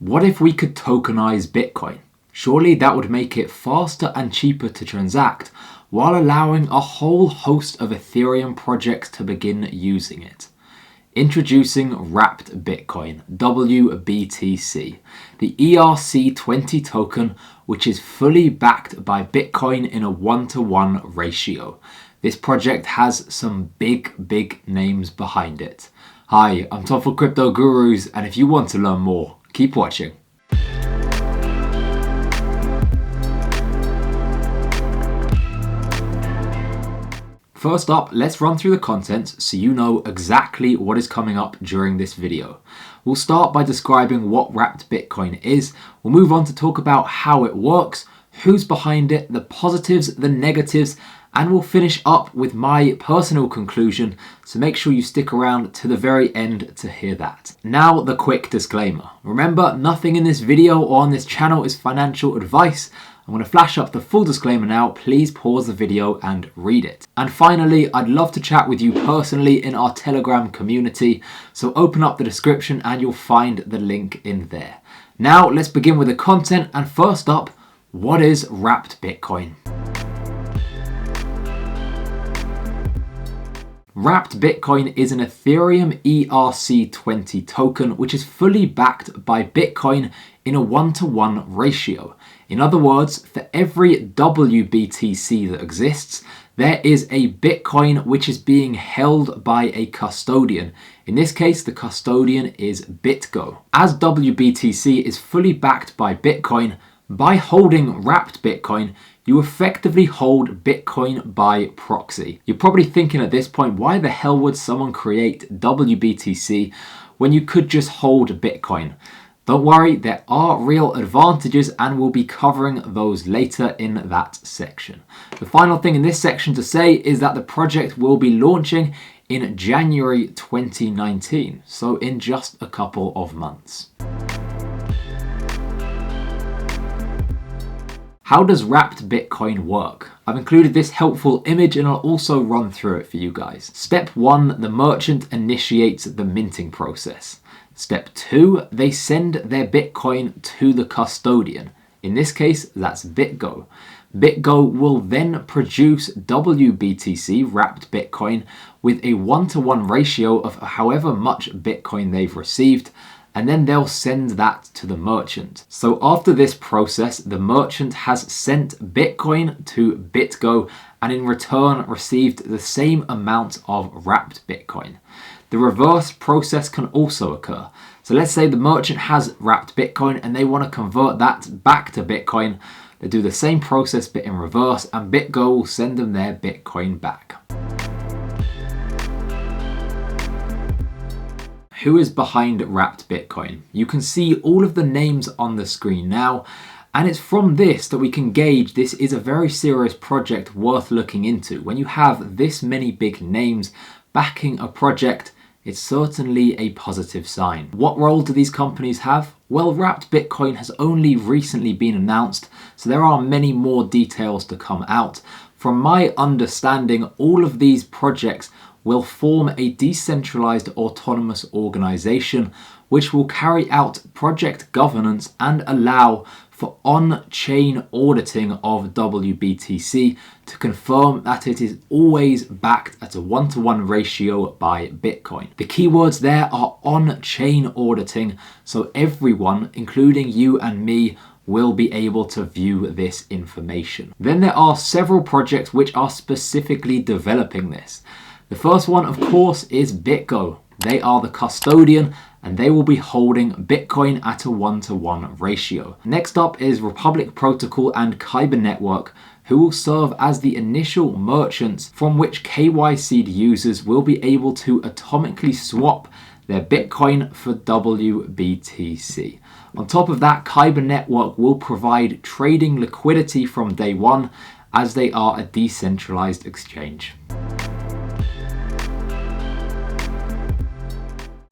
What if we could tokenize Bitcoin? Surely that would make it faster and cheaper to transact, while allowing a whole host of Ethereum projects to begin using it. Introducing Wrapped Bitcoin, WBTC, the ERC20 token, which is fully backed by Bitcoin in a 1-to-1 ratio. This project has some big names behind it. Hi, I'm Tom for Crypto Gurus, and if you want to learn more, keep watching. First up, let's run through the contents so you know exactly what is coming up during this video. We'll start by describing what Wrapped Bitcoin is. We'll move on to talk about how it works, who's behind it, the positives, the negatives, and we'll finish up with my personal conclusion, so make sure you stick around to the very end to hear that. Now, the quick disclaimer. Remember, nothing in this video or on this channel is financial advice. I'm going to flash up the full disclaimer now. Please pause the video and read it. And finally, I'd love to chat with you personally in our Telegram community, so open up the description and you'll find the link in there. Now, let's begin with the content, and first up, what is Wrapped Bitcoin? Wrapped Bitcoin is an Ethereum ERC20 token which is fully backed by Bitcoin in a 1-to-1 ratio. In other words, for every WBTC that exists, there is a Bitcoin which is being held by a custodian. In this case, the custodian is BitGo. As WBTC is fully backed by Bitcoin, by holding Wrapped Bitcoin, you effectively hold Bitcoin by proxy. You're probably thinking at this point, why the hell would someone create WBTC when you could just hold Bitcoin? Don't worry, there are real advantages and we'll be covering those later in that section. The final thing in this section to say is that the project will be launching in January 2019, so in just a couple of months. How does Wrapped Bitcoin work? I've included this helpful image and I'll also run through it for you guys. Step 1, the merchant initiates the minting process. Step 2, they send their Bitcoin to the custodian. In this case, that's BitGo. BitGo will then produce WBTC, Wrapped Bitcoin, with a 1-to-1 ratio of however much Bitcoin they've received, and then they'll send that to the merchant. So after this process, the merchant has sent Bitcoin to BitGo and in return received the same amount of Wrapped Bitcoin. The reverse process can also occur. So let's say the merchant has Wrapped Bitcoin and they want to convert that back to Bitcoin. They do the same process but in reverse, and BitGo will send them their Bitcoin back. Who is behind Wrapped Bitcoin? You can see all of the names on the screen now, and it's from this that we can gauge this is a very serious project worth looking into. When you have this many big names backing a project, it's certainly a positive sign. What role do these companies have? Well, Wrapped Bitcoin has only recently been announced, so there are many more details to come out. From my understanding, all of these projects will form a decentralized autonomous organization which will carry out project governance and allow for on-chain auditing of WBTC to confirm that it is always backed at a 1-to-1 ratio by Bitcoin. The keywords there are on-chain auditing, so everyone, including you and me, will be able to view this information. Then there are several projects which are specifically developing this. The first one, of course, is BitGo. They are the custodian and they will be holding Bitcoin at a 1-to-1 ratio. Next up is Republic Protocol and Kyber Network, who will serve as the initial merchants from which KYC'd users will be able to atomically swap their Bitcoin for WBTC. On top of that, Kyber Network will provide trading liquidity from day one as they are a decentralized exchange.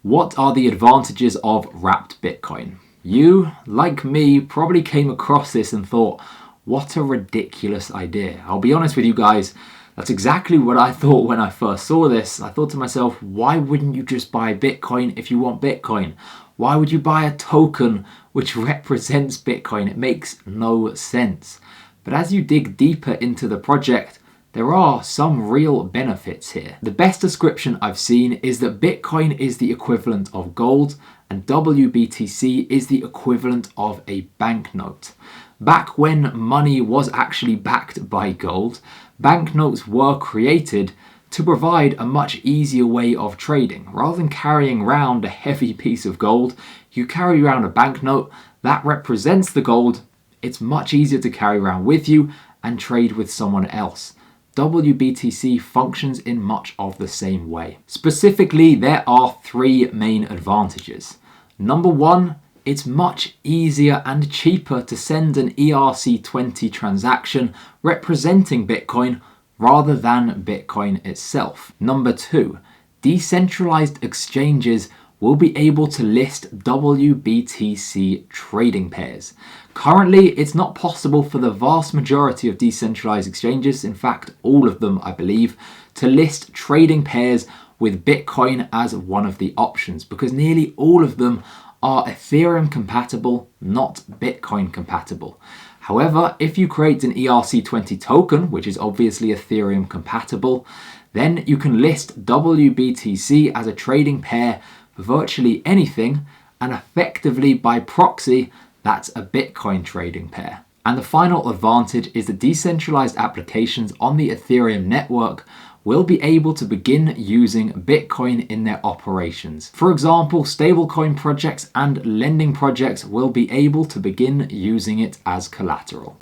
What are the advantages of Wrapped Bitcoin? You, like me, probably came across this and thought, what a ridiculous idea. I'll be honest with you guys, that's exactly what I thought when I first saw this. I thought to myself, why wouldn't you just buy Bitcoin if you want Bitcoin? Why would you buy a token which represents Bitcoin? It makes no sense. But as you dig deeper into the project, there are some real benefits here. The best description I've seen is that Bitcoin is the equivalent of gold and WBTC is the equivalent of a banknote. Back when money was actually backed by gold, banknotes were created to provide a much easier way of trading. Rather than carrying around a heavy piece of gold, you carry around a banknote that represents the gold. It's much easier to carry around with you and trade with someone else. WBTC functions in much of the same way. Specifically, there are three main advantages. Number one, it's much easier and cheaper to send an ERC20 transaction representing Bitcoin rather than Bitcoin itself. Number two, decentralized exchanges will be able to list WBTC trading pairs. Currently, it's not possible for the vast majority of decentralized exchanges, in fact, all of them, I believe, to list trading pairs with Bitcoin as one of the options because nearly all of them are Ethereum compatible, not Bitcoin compatible. However, if you create an ERC20 token, which is obviously Ethereum compatible, then you can list WBTC as a trading pair for virtually anything, and effectively by proxy, that's a Bitcoin trading pair. And the final advantage is that decentralized applications on the Ethereum network will be able to begin using Bitcoin in their operations. For example, stablecoin projects and lending projects will be able to begin using it as collateral.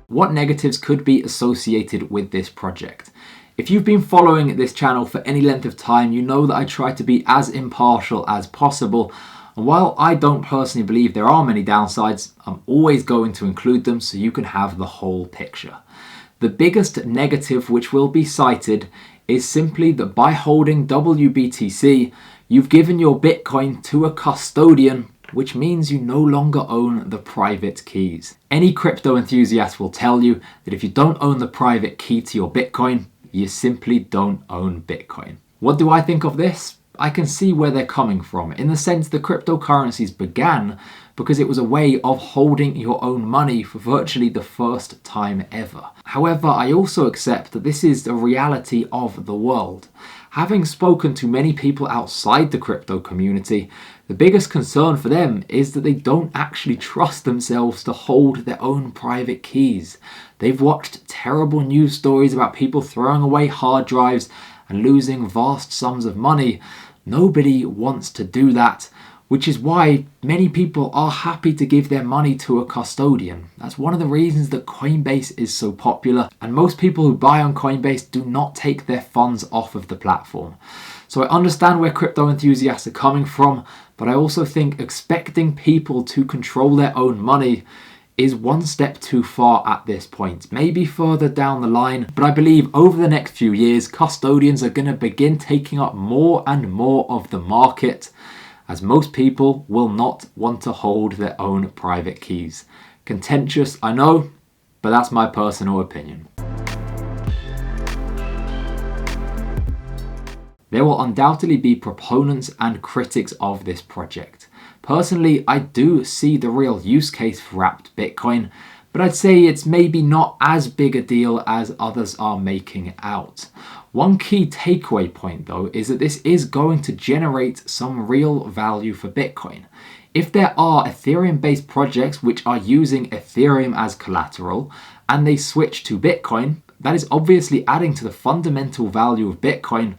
What negatives could be associated with this project? If you've been following this channel for any length of time, you know that I try to be as impartial as possible. And while I don't personally believe there are many downsides, I'm always going to include them so you can have the whole picture. The biggest negative which will be cited is simply that by holding WBTC, you've given your Bitcoin to a custodian, which means you no longer own the private keys. Any crypto enthusiast will tell you that if you don't own the private key to your Bitcoin, you simply don't own Bitcoin. What do I think of this? I can see where they're coming from, in the sense that cryptocurrencies began because it was a way of holding your own money for virtually the first time ever. However, I also accept that this is the reality of the world. Having spoken to many people outside the crypto community, the biggest concern for them is that they don't actually trust themselves to hold their own private keys. They've watched terrible news stories about people throwing away hard drives and losing vast sums of money. Nobody wants to do that, which is why many people are happy to give their money to a custodian. That's one of the reasons that Coinbase is so popular, and most people who buy on Coinbase do not take their funds off of the platform. So I understand where crypto enthusiasts are coming from, but I also think expecting people to control their own money is one step too far at this point. Maybe further down the line, but I believe over the next few years, custodians are going to begin taking up more and more of the market, as most people will not want to hold their own private keys. Contentious, I know, but that's my personal opinion. There will undoubtedly be proponents and critics of this project. Personally, I do see the real use case for wrapped Bitcoin, but I'd say it's maybe not as big a deal as others are making out. One key takeaway point though is that this is going to generate some real value for Bitcoin. If there are Ethereum-based projects which are using Ethereum as collateral and they switch to Bitcoin, that is obviously adding to the fundamental value of Bitcoin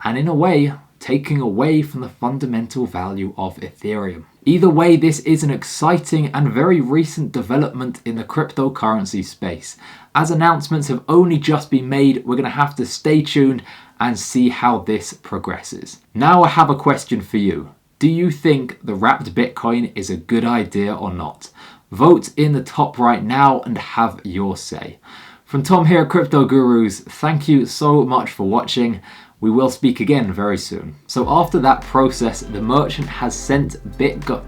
and in a way taking away from the fundamental value of Ethereum. Either way, this is an exciting and very recent development in the cryptocurrency space. As announcements have only just been made, we're going to have to stay tuned and see how this progresses. Now I have a question for you. Do you think the wrapped Bitcoin is a good idea or not? Vote in the top right now and have your say. From Tom here at Crypto Gurus, thank you so much for watching. We will speak again very soon. So after that process, the merchant has sent BitGo.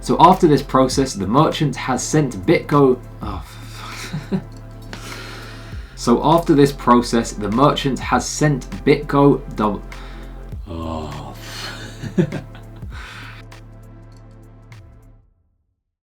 So after this process, the merchant has sent BitGo. So after this process, the merchant has sent BitGo. Oh.